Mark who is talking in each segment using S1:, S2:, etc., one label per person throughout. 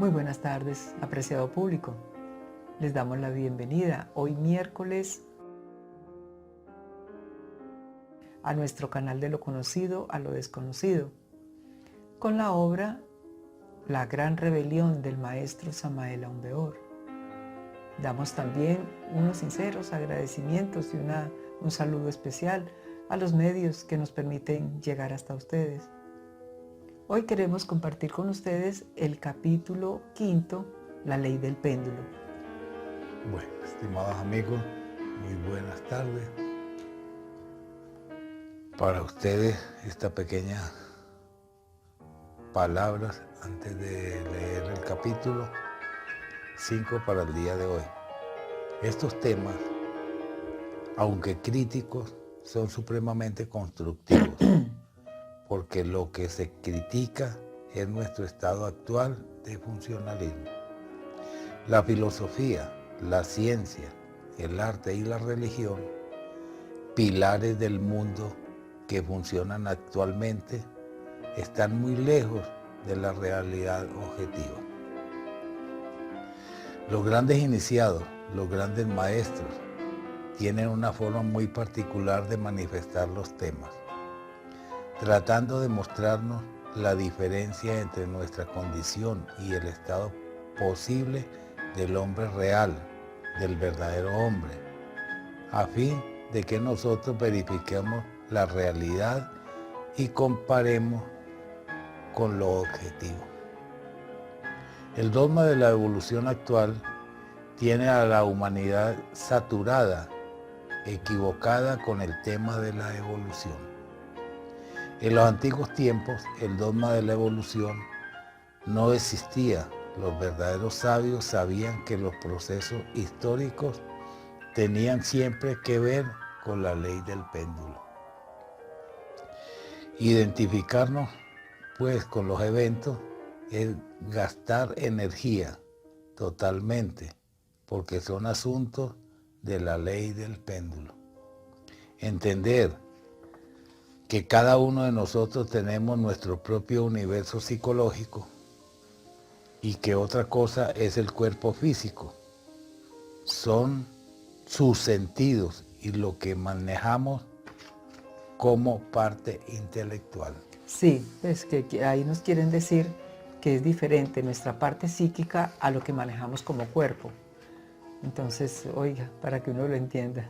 S1: Muy buenas tardes, apreciado público. Les damos la bienvenida hoy miércoles a nuestro canal de lo conocido a lo desconocido, con la obra La Gran Rebelión del maestro Samael Aun Weor. Damos también unos sinceros agradecimientos y un saludo especial a los medios que nos permiten llegar hasta ustedes. Hoy queremos compartir con ustedes el capítulo 5, La Ley del Péndulo.
S2: Bueno, estimados amigos, muy buenas tardes. Para ustedes esta pequeña palabras antes de leer el capítulo 5 para el día de hoy. Estos temas, aunque críticos, son supremamente constructivos, porque lo que se critica es nuestro estado actual de funcionalismo. La filosofía, la ciencia, el arte y la religión, pilares del mundo que funcionan actualmente, están muy lejos de la realidad objetiva. Los grandes iniciados, los grandes maestros, tienen una forma muy particular de manifestar los temas, tratando de mostrarnos la diferencia entre nuestra condición y el estado posible del hombre real, del verdadero hombre, a fin de que nosotros verifiquemos la realidad y comparemos con lo objetivo. El dogma de la evolución actual tiene a la humanidad saturada, equivocada con el tema de la evolución. En los antiguos tiempos, el dogma de la evolución no existía. Los verdaderos sabios sabían que los procesos históricos tenían siempre que ver con la ley del péndulo. Identificarnos, pues, con los eventos es gastar energía totalmente, porque son asuntos de la ley del péndulo. Entender que cada uno de nosotros tenemos nuestro propio universo psicológico y que otra cosa es el cuerpo físico. Son sus sentidos y lo que manejamos como parte intelectual.
S1: Sí, pues que ahí nos quieren decir que es diferente nuestra parte psíquica a lo que manejamos como cuerpo. Entonces, oiga, para que uno lo entienda.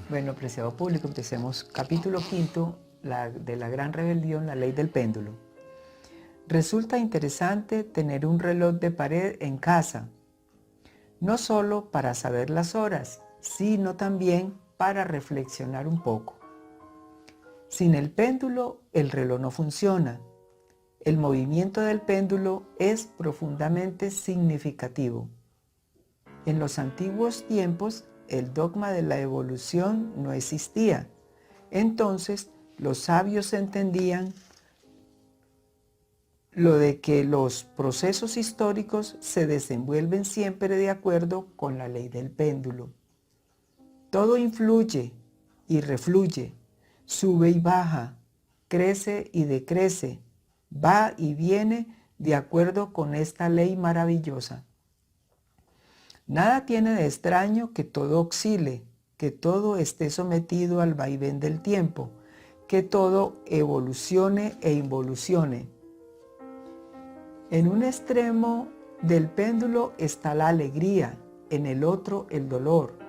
S1: Bueno, apreciado público, empecemos. Capítulo 5 de la Gran Rebelión, la Ley del Péndulo. Resulta interesante tener un reloj de pared en casa, no solo para saber las horas, sino también para reflexionar un poco. Sin el péndulo, el reloj no funciona. El movimiento del péndulo es profundamente significativo. En los antiguos tiempos, el dogma de la evolución no existía. Entonces, los sabios entendían lo de que los procesos históricos se desenvuelven siempre de acuerdo con la ley del péndulo. Todo influye y refluye, sube y baja, crece y decrece, va y viene de acuerdo con esta ley maravillosa. Nada tiene de extraño que todo oscile, que todo esté sometido al vaivén del tiempo, que todo evolucione e involucione. En un extremo del péndulo está la alegría, en el otro el dolor.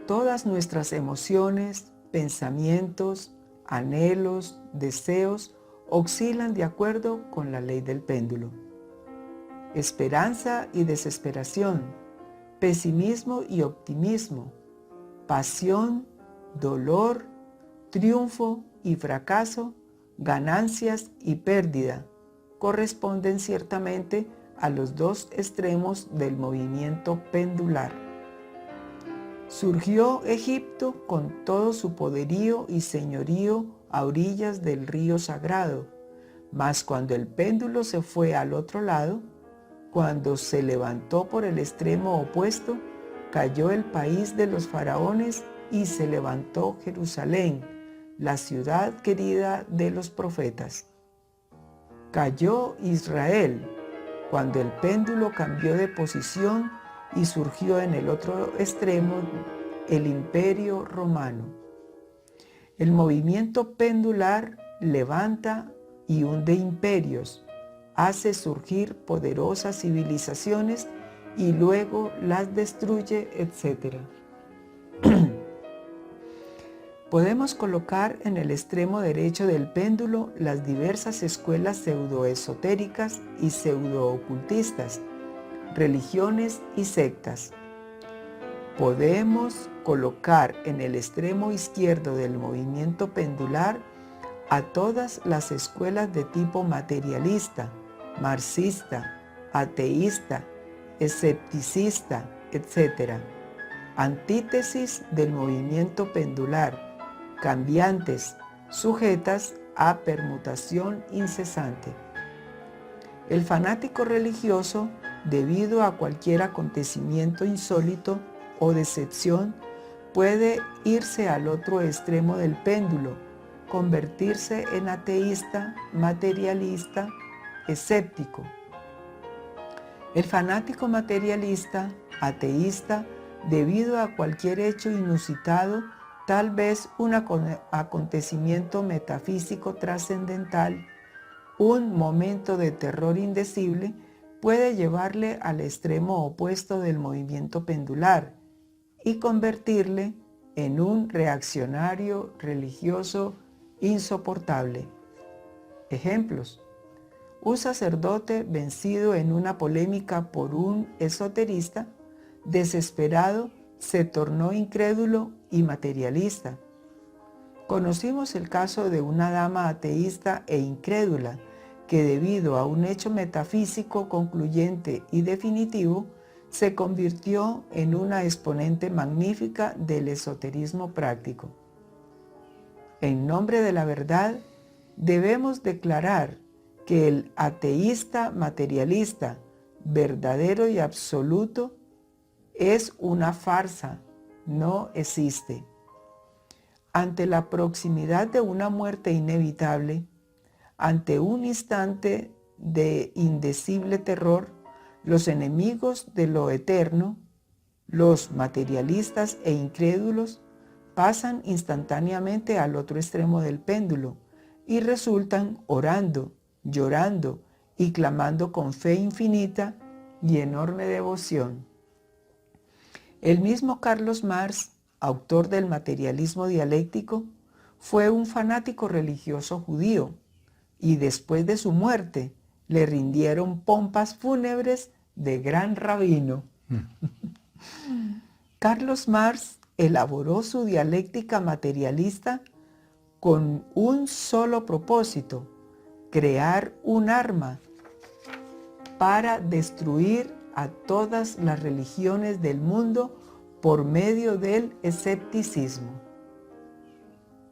S1: Todas nuestras emociones, pensamientos, anhelos, deseos oscilan de acuerdo con la ley del péndulo. Esperanza y desesperación, pesimismo y optimismo, pasión, dolor, triunfo y fracaso, ganancias y pérdida, corresponden ciertamente a los dos extremos del movimiento pendular. Surgió Egipto con todo su poderío y señorío a orillas del río sagrado, mas cuando el péndulo se fue al otro lado, cuando se levantó por el extremo opuesto, cayó el país de los faraones y se levantó Jerusalén, la ciudad querida de los profetas. Cayó Israel, cuando el péndulo cambió de posición y surgió en el otro extremo el Imperio Romano. El movimiento pendular levanta y hunde imperios, hace surgir poderosas civilizaciones y luego las destruye, etc. Podemos colocar en el extremo derecho del péndulo las diversas escuelas pseudoesotéricas y pseudoocultistas, religiones y sectas. Podemos colocar en el extremo izquierdo del movimiento pendular a todas las escuelas de tipo materialista, marxista, ateísta, escepticista, etc., antítesis del movimiento pendular, cambiantes, sujetas a permutación incesante. El fanático religioso, debido a cualquier acontecimiento insólito o decepción, puede irse al otro extremo del péndulo, convertirse en ateísta, materialista, escéptico. El fanático materialista, ateísta, debido a cualquier hecho inusitado, tal vez un acontecimiento metafísico trascendental, un momento de terror indecible, puede llevarle al extremo opuesto del movimiento pendular y convertirle en un reaccionario religioso insoportable. Ejemplos: un sacerdote vencido en una polémica por un esoterista, desesperado, se tornó incrédulo y materialista. Conocimos el caso de una dama ateísta e incrédula que, debido a un hecho metafísico concluyente y definitivo, se convirtió en una exponente magnífica del esoterismo práctico. En nombre de la verdad, debemos declarar que el ateísta materialista, verdadero y absoluto, es una farsa, no existe. Ante la proximidad de una muerte inevitable, ante un instante de indecible terror, los enemigos de lo eterno, los materialistas e incrédulos, pasan instantáneamente al otro extremo del péndulo y resultan orando, llorando y clamando con fe infinita y enorme devoción. El mismo Carlos Marx, autor del materialismo dialéctico, fue un fanático religioso judío y después de su muerte le rindieron pompas fúnebres de gran rabino. Carlos Marx elaboró su dialéctica materialista con un solo propósito: crear un arma para destruir a todas las religiones del mundo por medio del escepticismo.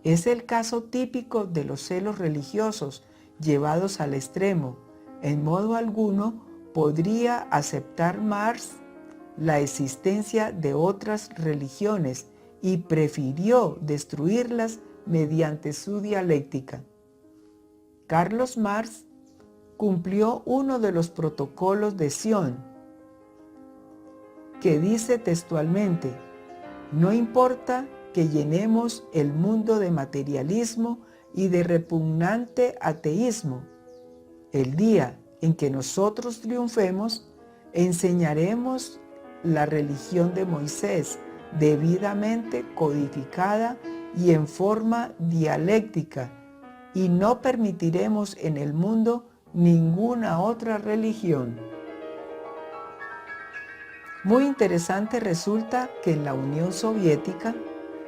S1: Es el caso típico de los celos religiosos llevados al extremo. En modo alguno podría aceptar Marx la existencia de otras religiones y prefirió destruirlas mediante su dialéctica. Carlos Marx cumplió uno de los protocolos de Sion, que dice textualmente: no importa que llenemos el mundo de materialismo y de repugnante ateísmo, el día en que nosotros triunfemos, enseñaremos la religión de Moisés, debidamente codificada y en forma dialéctica, y no permitiremos en el mundo ninguna otra religión. Muy interesante resulta que en la Unión Soviética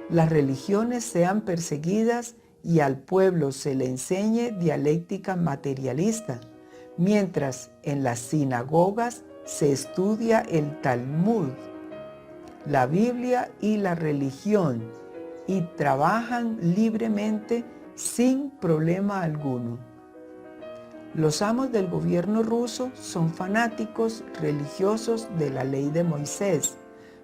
S1: las religiones sean perseguidas y al pueblo se le enseñe dialéctica materialista, mientras en las sinagogas se estudia el Talmud, la Biblia y la religión, y trabajan libremente sin problema alguno. Los amos del gobierno ruso son fanáticos religiosos de la ley de Moisés,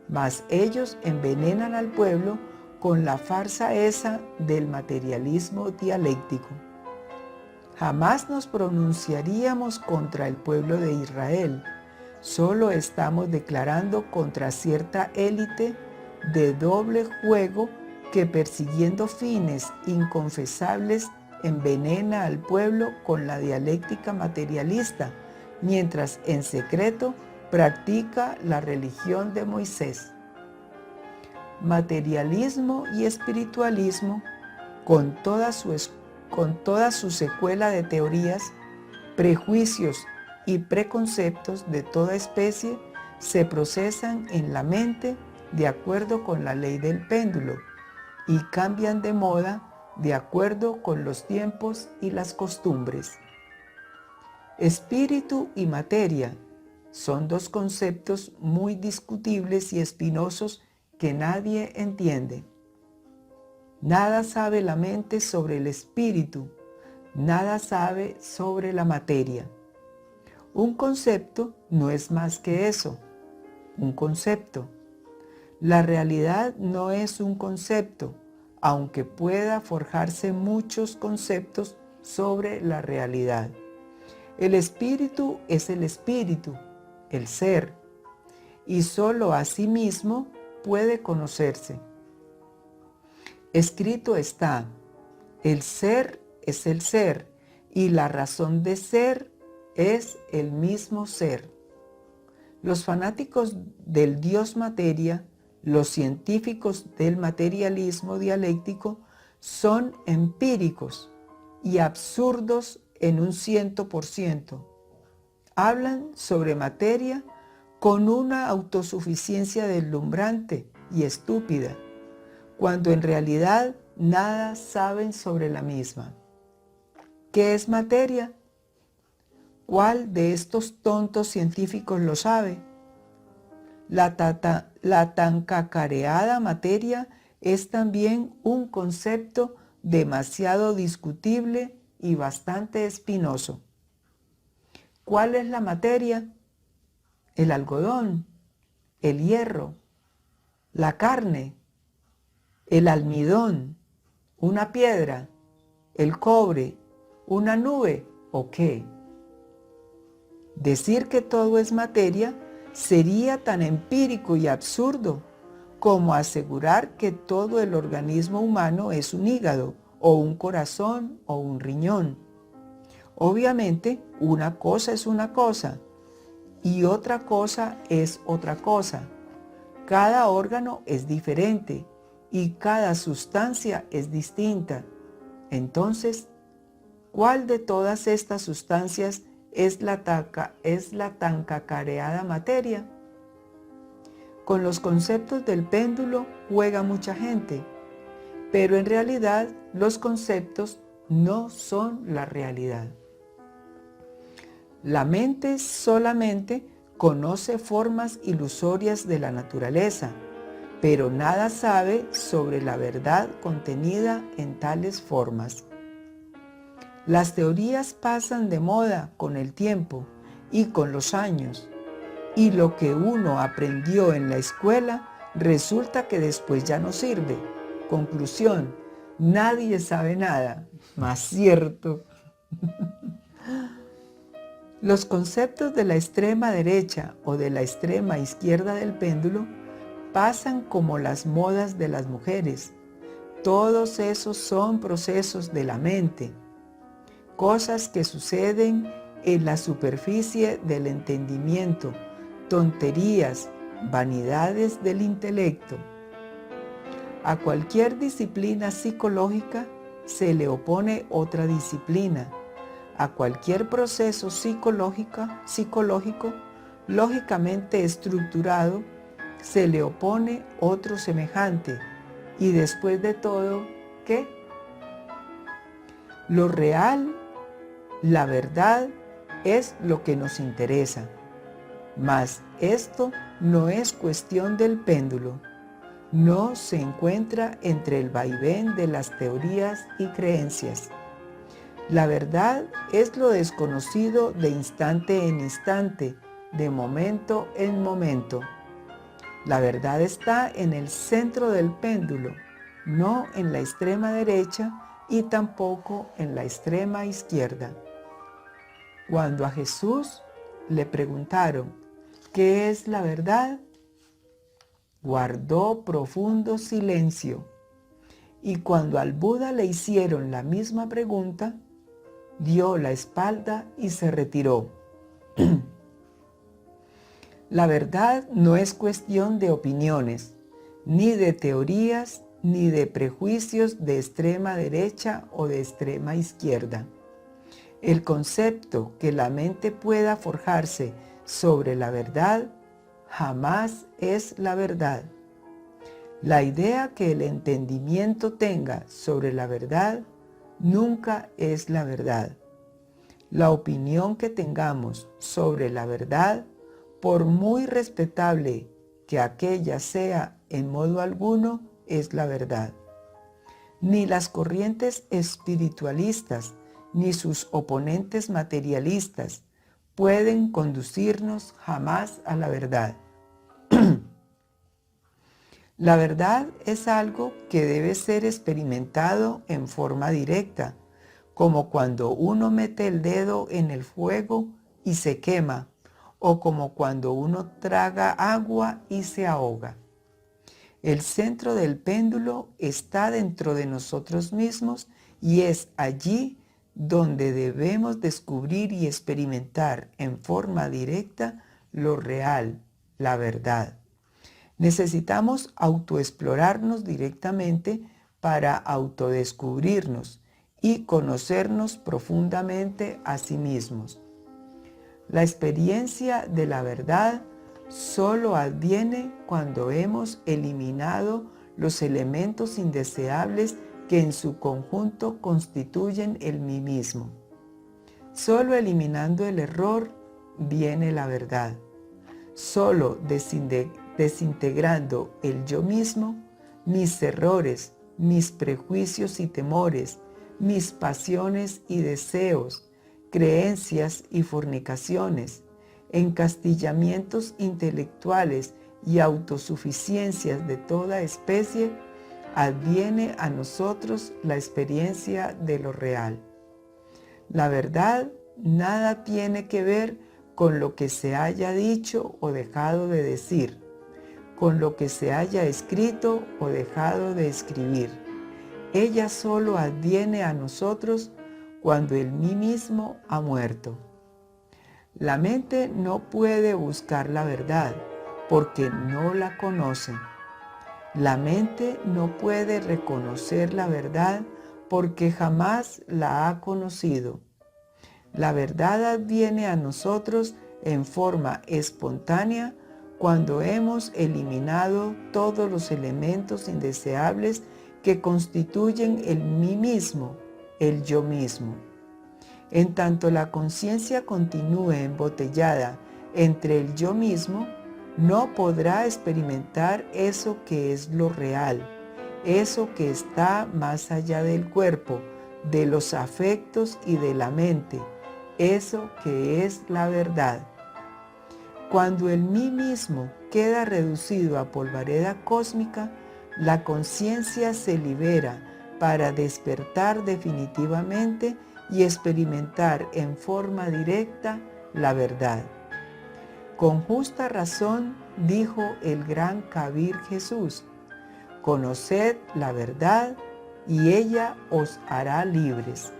S1: mas ellos envenenan al pueblo con la farsa esa del materialismo dialéctico. Jamás nos pronunciaríamos contra el pueblo de Israel. Solo estamos declarando contra cierta élite de doble juego que, persiguiendo fines inconfesables, envenena al pueblo con la dialéctica materialista, mientras en secreto practica la religión de Moisés. Materialismo y espiritualismo, con toda su secuela de teorías, prejuicios y preconceptos de toda especie, se procesan en la mente de acuerdo con la ley del péndulo y cambian de moda de acuerdo con los tiempos y las costumbres. Espíritu y materia son dos conceptos muy discutibles y espinosos que nadie entiende. Nada sabe la mente sobre el espíritu, nada sabe sobre la materia. Un concepto no es más que eso, un concepto. La realidad no es un concepto, aunque pueda forjarse muchos conceptos sobre la realidad. El espíritu es el espíritu, el ser, y solo a sí mismo puede conocerse. Escrito está, el ser es el ser, y la razón de ser es el mismo ser. Los fanáticos del Dios materia, los científicos del materialismo dialéctico, son empíricos y absurdos en un 100%. Hablan sobre materia con una autosuficiencia deslumbrante y estúpida, cuando en realidad nada saben sobre la misma. ¿Qué es materia? ¿Cuál de estos tontos científicos lo sabe? La tan cacareada materia es también un concepto demasiado discutible y bastante espinoso. ¿Cuál es la materia? El algodón, el hierro, la carne, el almidón, una piedra, el cobre, una nube o qué. Decir que todo es materia sería tan empírico y absurdo como asegurar que todo el organismo humano es un hígado o un corazón o un riñón. Obviamente, una cosa es una cosa y otra cosa es otra cosa. Cada órgano es diferente y cada sustancia es distinta. Entonces, ¿cuál de todas estas sustancias es la tan cacareada materia? Con los conceptos del péndulo juega mucha gente, pero en realidad los conceptos no son la realidad. La mente solamente conoce formas ilusorias de la naturaleza, pero nada sabe sobre la verdad contenida en tales formas. Las teorías pasan de moda con el tiempo y con los años, y lo que uno aprendió en la escuela resulta que después ya no sirve. Conclusión, nadie sabe nada, más cierto. Los conceptos de la extrema derecha o de la extrema izquierda del péndulo pasan como las modas de las mujeres. Todos esos son procesos de la mente, cosas que suceden en la superficie del entendimiento, tonterías, vanidades del intelecto. A cualquier disciplina psicológica se le opone otra disciplina. A cualquier proceso psicológico lógicamente estructurado se le opone otro semejante. Y después de todo, ¿qué? Lo real, la verdad, es lo que nos interesa. Mas esto no es cuestión del péndulo. No se encuentra entre el vaivén de las teorías y creencias. La verdad es lo desconocido de instante en instante, de momento en momento. La verdad está en el centro del péndulo, no en la extrema derecha y tampoco en la extrema izquierda. Cuando a Jesús le preguntaron, ¿qué es la verdad?, guardó profundo silencio, y cuando al Buda le hicieron la misma pregunta, dio la espalda y se retiró. La verdad no es cuestión de opiniones, ni de teorías, ni de prejuicios de extrema derecha o de extrema izquierda. El concepto que la mente pueda forjarse sobre la verdad jamás es la verdad. La idea que el entendimiento tenga sobre la verdad nunca es la verdad. La opinión que tengamos sobre la verdad, por muy respetable que aquella sea, en modo alguno es la verdad. Ni las corrientes espiritualistas ni sus oponentes materialistas pueden conducirnos jamás a la verdad. La verdad es algo que debe ser experimentado en forma directa, como cuando uno mete el dedo en el fuego y se quema, o como cuando uno traga agua y se ahoga. El centro del péndulo está dentro de nosotros mismos y es allí donde debemos descubrir y experimentar en forma directa lo real, la verdad. Necesitamos autoexplorarnos directamente para autodescubrirnos y conocernos profundamente a sí mismos. La experiencia de la verdad solo adviene cuando hemos eliminado los elementos indeseables que en su conjunto constituyen el mí mismo. Solo eliminando el error viene la verdad. Solo desintegrando el yo mismo, mis errores, mis prejuicios y temores, mis pasiones y deseos, creencias y fornicaciones, encastillamientos intelectuales y autosuficiencias de toda especie, adviene a nosotros la experiencia de lo real. La verdad nada tiene que ver con lo que se haya dicho o dejado de decir, con lo que se haya escrito o dejado de escribir. Ella solo adviene a nosotros cuando el mí mismo ha muerto. La mente no puede buscar la verdad porque no la conoce. La mente no puede reconocer la verdad porque jamás la ha conocido. La verdad adviene a nosotros en forma espontánea cuando hemos eliminado todos los elementos indeseables que constituyen el mí mismo, el yo mismo. En tanto la conciencia continúe embotellada entre el yo mismo, no podrá experimentar eso que es lo real, eso que está más allá del cuerpo, de los afectos y de la mente, eso que es la verdad. Cuando el mí mismo queda reducido a polvareda cósmica, la conciencia se libera para despertar definitivamente y experimentar en forma directa la verdad. Con justa razón dijo el gran Kabir Jesús: conoced la verdad y ella os hará libres.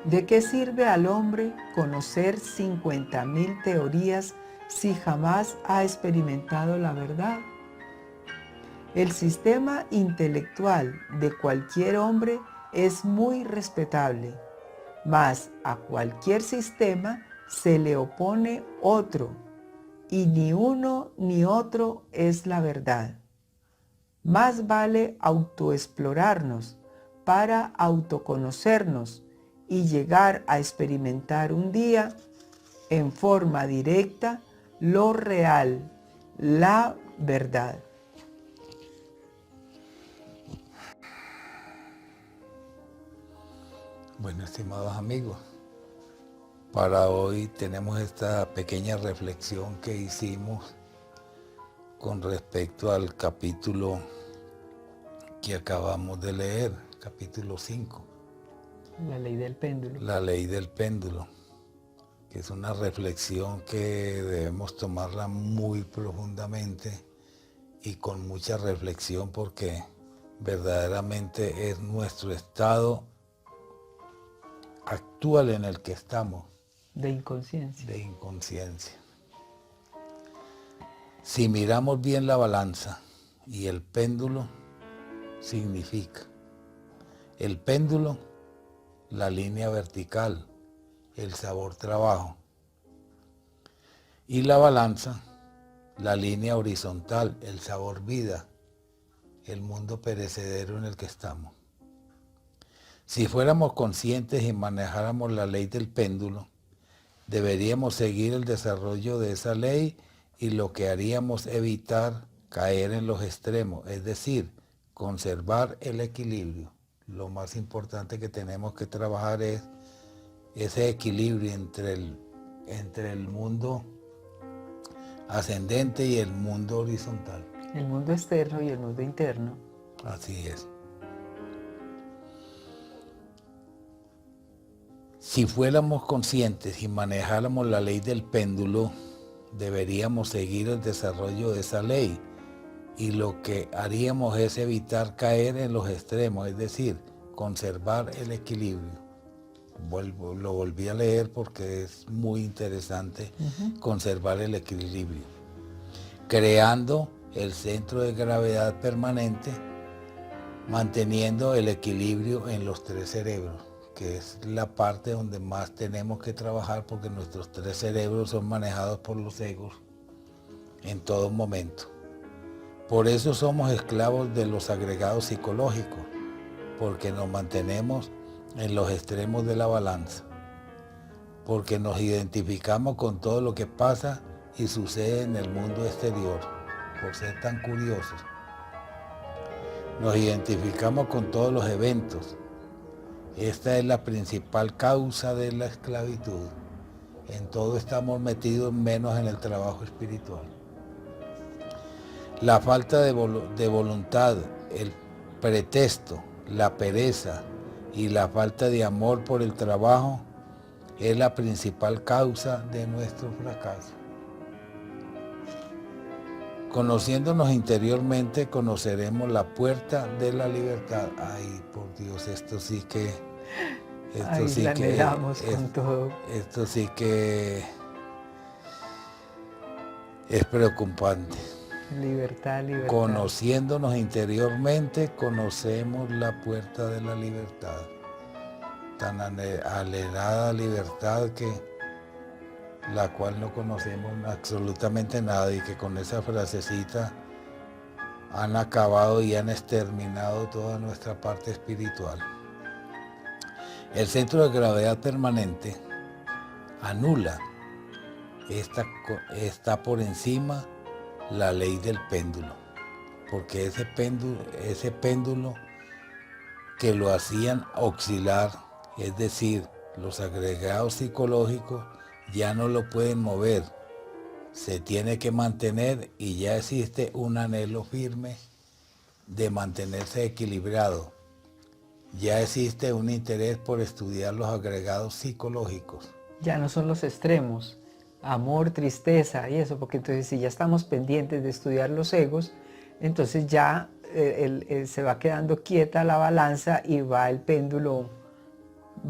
S1: ¿De qué sirve al hombre conocer 50,000 teorías si jamás ha experimentado la verdad? El sistema intelectual de cualquier hombre es muy respetable, mas a cualquier sistema se le opone otro, y ni uno ni otro es la verdad. Más vale autoexplorarnos para autoconocernos y llegar a experimentar un día en forma directa lo real, la verdad.
S2: Bueno, estimados amigos, para hoy tenemos esta pequeña reflexión que hicimos con respecto al capítulo que acabamos de leer, capítulo 5.
S1: La ley del péndulo.
S2: La ley del péndulo, que es una reflexión que debemos tomarla muy profundamente y con mucha reflexión, porque verdaderamente es nuestro estado actual en el que estamos.
S1: De inconsciencia.
S2: De inconsciencia. Si miramos bien la balanza y el péndulo, significa el péndulo, la línea vertical, el sabor trabajo, y la balanza, la línea horizontal, el sabor vida, el mundo perecedero en el que estamos. Si fuéramos conscientes y manejáramos la ley del péndulo, deberíamos seguir el desarrollo de esa ley y lo que haríamos es evitar caer en los extremos, es decir, conservar el equilibrio. Lo más importante que tenemos que trabajar es ese equilibrio entre el mundo ascendente y el mundo horizontal.
S1: El mundo externo y el mundo interno.
S2: Así es. Si fuéramos conscientes y manejáramos la ley del péndulo, deberíamos seguir el desarrollo de esa ley y lo que haríamos es evitar caer en los extremos, es decir, conservar el equilibrio. Lo volví a leer porque es muy interesante. Conservar el equilibrio, creando el centro de gravedad permanente, manteniendo el equilibrio en los tres cerebros, que es la parte donde más tenemos que trabajar, porque nuestros tres cerebros son manejados por los egos en todo momento. Por eso somos esclavos de los agregados psicológicos, porque nos mantenemos en los extremos de la balanza, porque nos identificamos con todo lo que pasa y sucede en el mundo exterior, por ser tan curiosos. Nos identificamos con todos los eventos. Esta es la principal causa de la esclavitud. En todo estamos metidos, menos en el trabajo espiritual. La falta de voluntad, el pretexto, la pereza y la falta de amor por el trabajo es la principal causa de nuestro fracaso. Conociéndonos interiormente, conoceremos la puerta de la libertad. Ay, por Dios, esto sí que
S1: con todo.
S2: Esto sí que es preocupante.
S1: Libertad, libertad.
S2: Conociéndonos interiormente, conocemos la puerta de la libertad. Tan anhelada libertad la cual no conocemos absolutamente nada, y que con esa frasecita han acabado y han exterminado toda nuestra parte espiritual. El centro de gravedad permanente anula, está por encima la ley del péndulo, porque ese péndulo que lo hacían oscilar, es decir, los agregados psicológicos ya no lo pueden mover, se tiene que mantener, y ya existe un anhelo firme de mantenerse equilibrado. Ya existe un interés por estudiar los agregados psicológicos.
S1: Ya no son los extremos, amor, tristeza y eso, porque entonces si ya estamos pendientes de estudiar los egos, entonces ya se va quedando quieta la balanza y va el péndulo,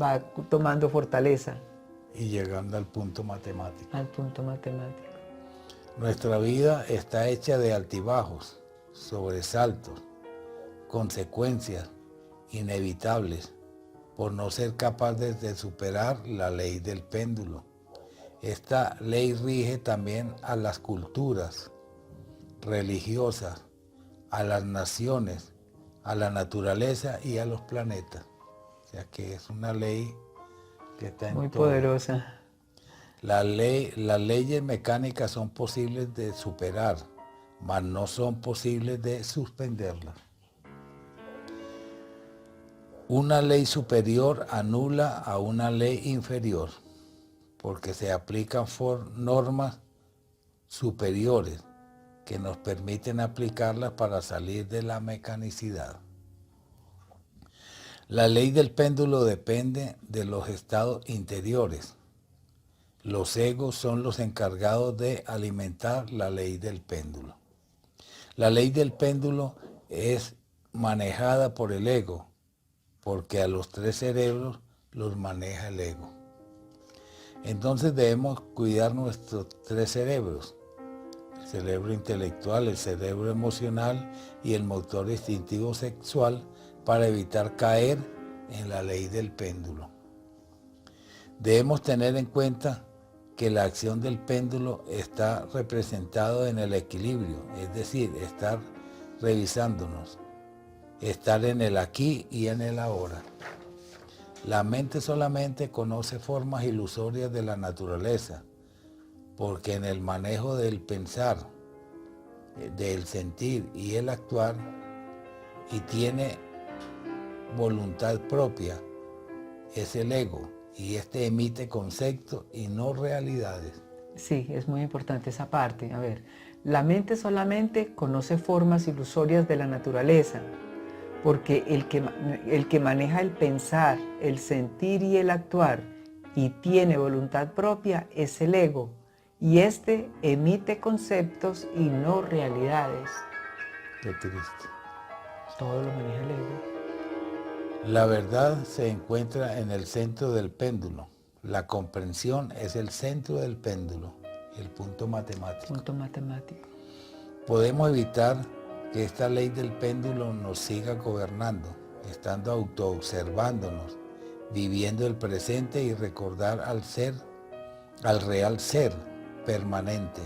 S1: va tomando fortaleza.
S2: Y llegando al punto matemático.
S1: Al punto matemático.
S2: Nuestra vida está hecha de altibajos, sobresaltos, consecuencias inevitables por no ser capaces de superar la ley del péndulo. Esta ley rige también a las culturas religiosas, a las naciones, a la naturaleza y a los planetas. O sea que es una ley que está en
S1: muy
S2: todo.
S1: Poderosa.
S2: Las leyes mecánicas son posibles de superar, mas no son posibles de suspenderlas. Una ley superior anula a una ley inferior, porque se aplican normas superiores que nos permiten aplicarlas para salir de la mecanicidad. La ley del péndulo depende de los estados interiores. Los egos son los encargados de alimentar la ley del péndulo. La ley del péndulo es manejada por el ego, porque a los tres cerebros los maneja el ego. Entonces debemos cuidar nuestros tres cerebros: el cerebro intelectual, el cerebro emocional y el motor instintivo sexual, para evitar caer en la ley del péndulo. Debemos tener en cuenta que la acción del péndulo está representado en el equilibrio, es decir, estar revisándonos, estar en el aquí y en el ahora. La mente solamente conoce formas ilusorias de la naturaleza, porque en el manejo del pensar, del sentir y el actuar, y tiene voluntad propia, es el ego, y este emite conceptos y no realidades.
S1: Sí, es muy importante esa parte. A ver, la mente solamente conoce formas ilusorias de la naturaleza, porque el que maneja el pensar, el sentir y el actuar y tiene voluntad propia es el ego, y este emite conceptos y no realidades.
S2: Qué triste.
S1: Todo lo maneja el ego.
S2: La verdad se encuentra en el centro del péndulo. La comprensión es el centro del péndulo, el punto matemático.
S1: Punto matemático.
S2: Podemos evitar que esta ley del péndulo nos siga gobernando, estando autoobservándonos, viviendo el presente y recordar al real ser permanente.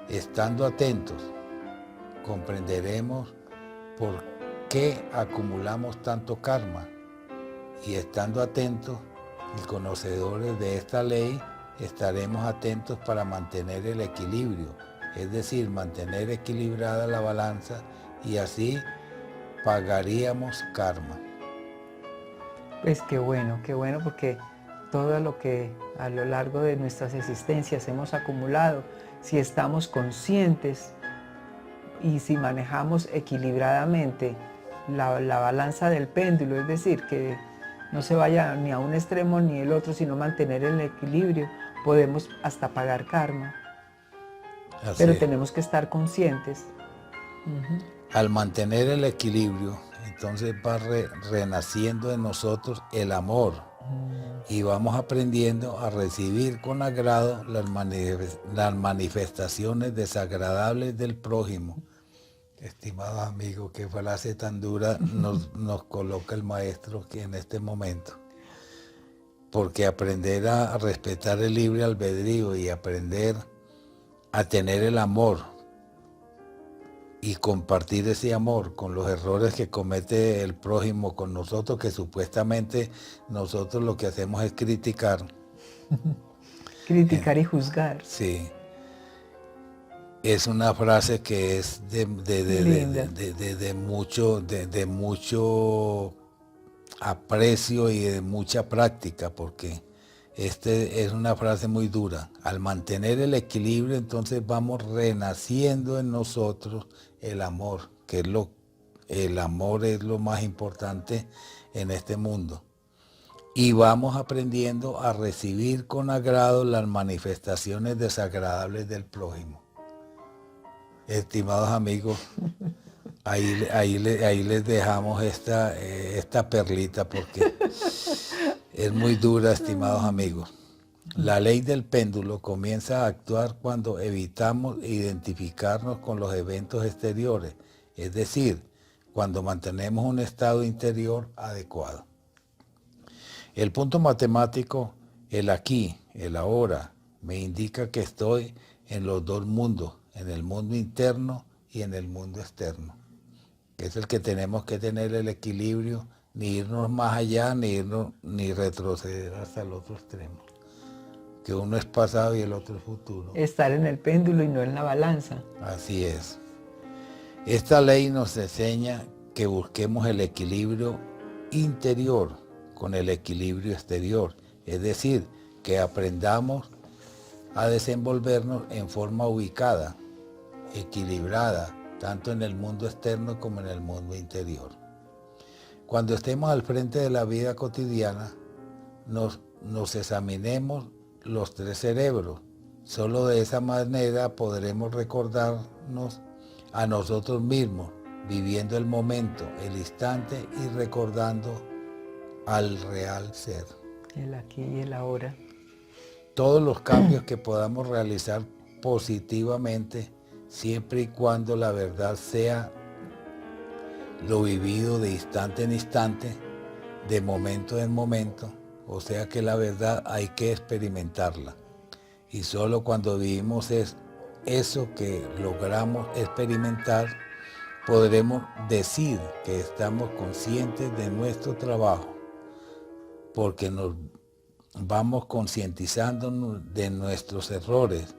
S2: Estando atentos, comprenderemos por qué acumulamos tanto karma, y estando atentos y conocedores de esta ley, estaremos atentos para mantener el equilibrio, es decir, mantener equilibrada la balanza, y así pagaríamos karma.
S1: Pues qué bueno, porque todo lo que a lo largo de nuestras existencias hemos acumulado, si estamos conscientes y si manejamos equilibradamente la balanza del péndulo, es decir, que no se vaya ni a un extremo ni el otro, sino mantener el equilibrio, podemos hasta pagar karma. Pero tenemos que estar conscientes.
S2: Al mantener el equilibrio, entonces va renaciendo en nosotros el amor, y vamos aprendiendo a recibir con agrado las manifestaciones desagradables del prójimo. Estimados amigos, qué frase tan dura nos coloca el maestro que en este momento. Porque aprender a respetar el libre albedrío y aprender a tener el amor y compartir ese amor con los errores que comete el prójimo con nosotros, que supuestamente nosotros lo que hacemos es criticar.
S1: Criticar y juzgar.
S2: Sí. Es una frase que es de mucho aprecio y de mucha práctica, porque es una frase muy dura. Al mantener el equilibrio, entonces vamos renaciendo en nosotros el amor, que el amor es lo más importante en este mundo. Y vamos aprendiendo a recibir con agrado las manifestaciones desagradables del prójimo. Estimados amigos, ahí les dejamos esta perlita, porque es muy dura, estimados amigos. La ley del péndulo comienza a actuar cuando evitamos identificarnos con los eventos exteriores, es decir, cuando mantenemos un estado interior adecuado. El punto matemático, el aquí, el ahora, me indica que estoy en los dos mundos, en el mundo interno y en el mundo externo, que es el que tenemos que tener el equilibrio, ni irnos más allá, ni retroceder hasta el otro extremo, que uno es pasado y el otro es futuro.
S1: Estar en el péndulo y no en la balanza.
S2: Así es. Esta ley nos enseña que busquemos el equilibrio interior con el equilibrio exterior, es decir, que aprendamos a desenvolvernos en forma ubicada, equilibrada, tanto en el mundo externo como en el mundo interior. Cuando estemos al frente de la vida cotidiana, nos examinemos los tres cerebros. Solo de esa manera podremos recordarnos a nosotros mismos, viviendo el momento, el instante y recordando al real ser.
S1: El aquí y el ahora.
S2: Todos los cambios que podamos realizar positivamente, siempre y cuando la verdad sea lo vivido de instante en instante, de momento en momento, o sea que la verdad hay que experimentarla. Y solo cuando vivimos eso que logramos experimentar, podremos decir que estamos conscientes de nuestro trabajo, porque nos vamos concientizándonos de nuestros errores,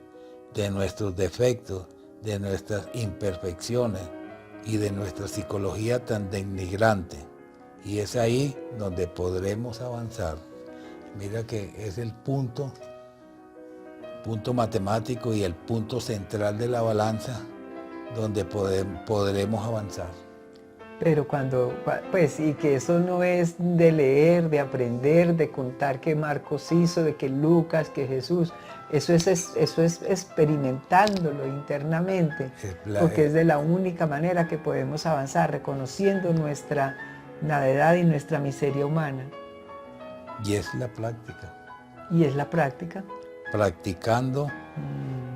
S2: de nuestros defectos, de nuestras imperfecciones y de nuestra psicología tan denigrante. Y es ahí donde podremos avanzar. Mira que es el punto matemático y el punto central de la balanza donde podremos avanzar.
S1: Pero pues, y que eso no es de leer, de aprender, de contar que Marcos hizo, de que Lucas, que Jesús, eso es experimentándolo internamente, porque es de la única manera que podemos avanzar, reconociendo nuestra nadedad y nuestra miseria humana.
S2: Y es la práctica.
S1: Y es la práctica.
S2: Practicando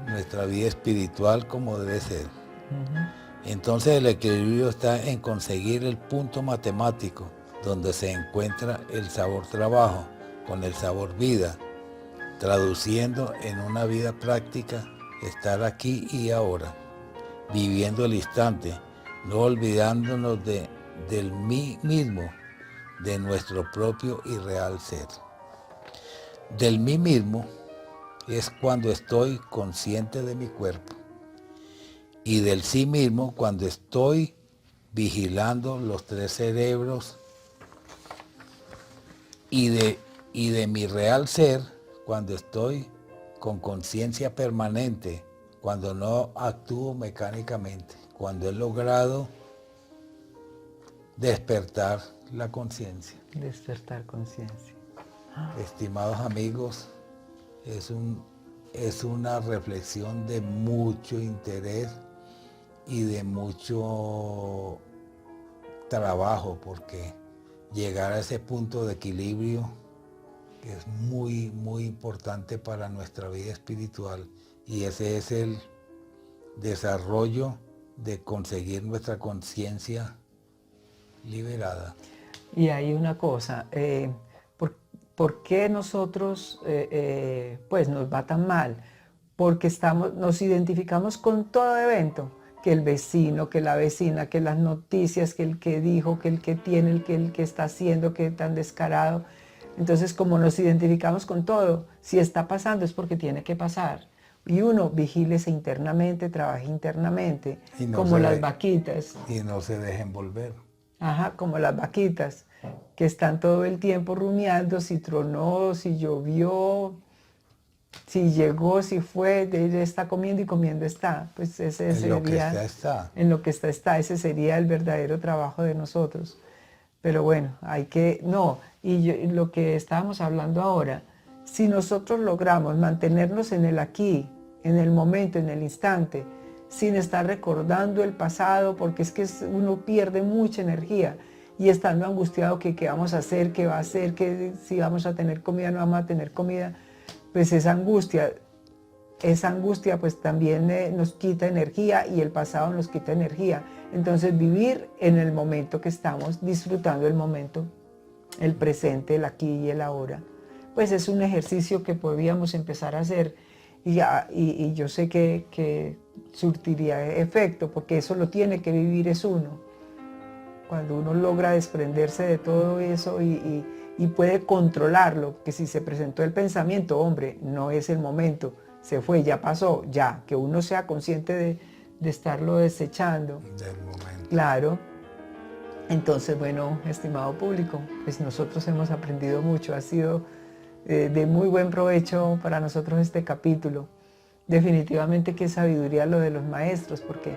S2: nuestra vida espiritual como debe ser. Entonces el equilibrio está en conseguir el punto matemático donde se encuentra el sabor trabajo con el sabor vida, traduciendo en una vida práctica estar aquí y ahora, viviendo el instante, no olvidándonos del mí mismo, de nuestro propio y real ser. Del mí mismo es cuando estoy consciente de mi cuerpo. Y del sí mismo cuando estoy vigilando los tres cerebros y de mi real ser cuando estoy con conciencia permanente, cuando no actúo mecánicamente, cuando he logrado despertar la conciencia.
S1: Despertar conciencia.
S2: Estimados amigos, es una reflexión de mucho interés y de mucho trabajo, porque llegar a ese punto de equilibrio es muy, muy importante para nuestra vida espiritual, y ese es el desarrollo de conseguir nuestra conciencia liberada.
S1: Y hay una cosa, ¿por qué nosotros pues nos va tan mal? Porque nos identificamos con todo evento, que el vecino, que la vecina, que las noticias, que el que dijo, que el que tiene, el que está haciendo, que tan descarado. Entonces, como nos identificamos con todo, si está pasando es porque tiene que pasar. Y uno vigílese internamente, trabaje internamente, como las vaquitas.
S2: Y no se dejen volver.
S1: Ajá, como las vaquitas, que están todo el tiempo rumiando si tronó, si llovió, si llegó, si fue, ella está comiendo y comiendo está. Pues ese sería,
S2: lo que está.
S1: En lo que está, ese sería el verdadero trabajo de nosotros. Pero bueno, lo que estábamos hablando ahora, si nosotros logramos mantenernos en el aquí, en el momento, en el instante, sin estar recordando el pasado, porque es que uno pierde mucha energía, y estando angustiado que qué vamos a hacer, qué va a hacer, que si vamos a tener comida, no vamos a tener comida, pues esa angustia pues también nos quita energía, y el pasado nos quita energía. Entonces vivir en el momento que estamos, disfrutando el momento, el presente, el aquí y el ahora, pues es un ejercicio que podríamos empezar a hacer, y yo sé que surtiría efecto, porque eso lo tiene que vivir es uno. Cuando uno logra desprenderse de todo eso y puede controlarlo, que si se presentó el pensamiento, hombre, no es el momento, se fue, ya pasó, ya, que uno sea consciente de estarlo desechando.
S2: Del momento.
S1: Claro. Entonces, bueno, estimado público, pues nosotros hemos aprendido mucho, ha sido de muy buen provecho para nosotros este capítulo. Definitivamente qué sabiduría lo de los maestros, porque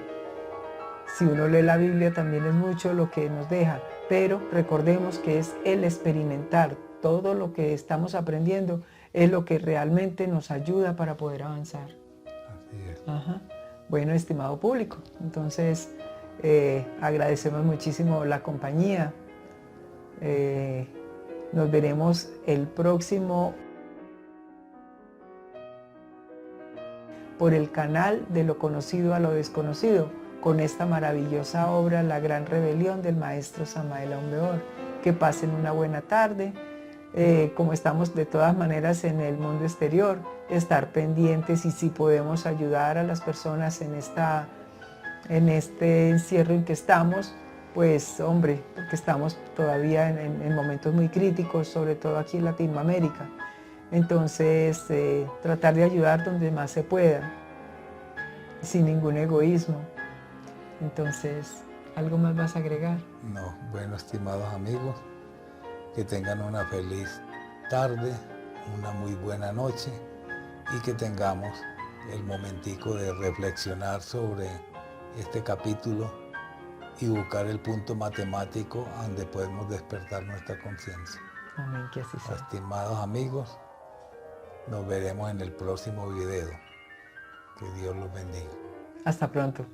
S1: Si uno lee la Biblia también es mucho lo que nos deja, pero recordemos que es el experimentar. Todo lo que estamos aprendiendo es lo que realmente nos ayuda para poder avanzar.
S2: Así es.
S1: Ajá. Bueno, estimado público, entonces agradecemos muchísimo la compañía. Nos veremos el próximo por el canal de Lo Conocido a lo Desconocido, con esta maravillosa obra, La Gran Rebelión del maestro Samael Aun Weor. Que pasen una buena tarde. Como estamos de todas maneras en el mundo exterior, estar pendientes y si podemos ayudar a las personas en este encierro en que estamos, pues hombre, porque estamos todavía en momentos muy críticos, sobre todo aquí en Latinoamérica. Entonces, tratar de ayudar donde más se pueda, sin ningún egoísmo. Entonces, ¿algo más vas a agregar?
S2: No, bueno, estimados amigos, que tengan una feliz tarde, una muy buena noche y que tengamos el momentico de reflexionar sobre este capítulo y buscar el punto matemático donde podemos despertar nuestra conciencia.
S1: Amén, que así sea.
S2: Estimados amigos, nos veremos en el próximo video. Que Dios los bendiga.
S1: Hasta pronto.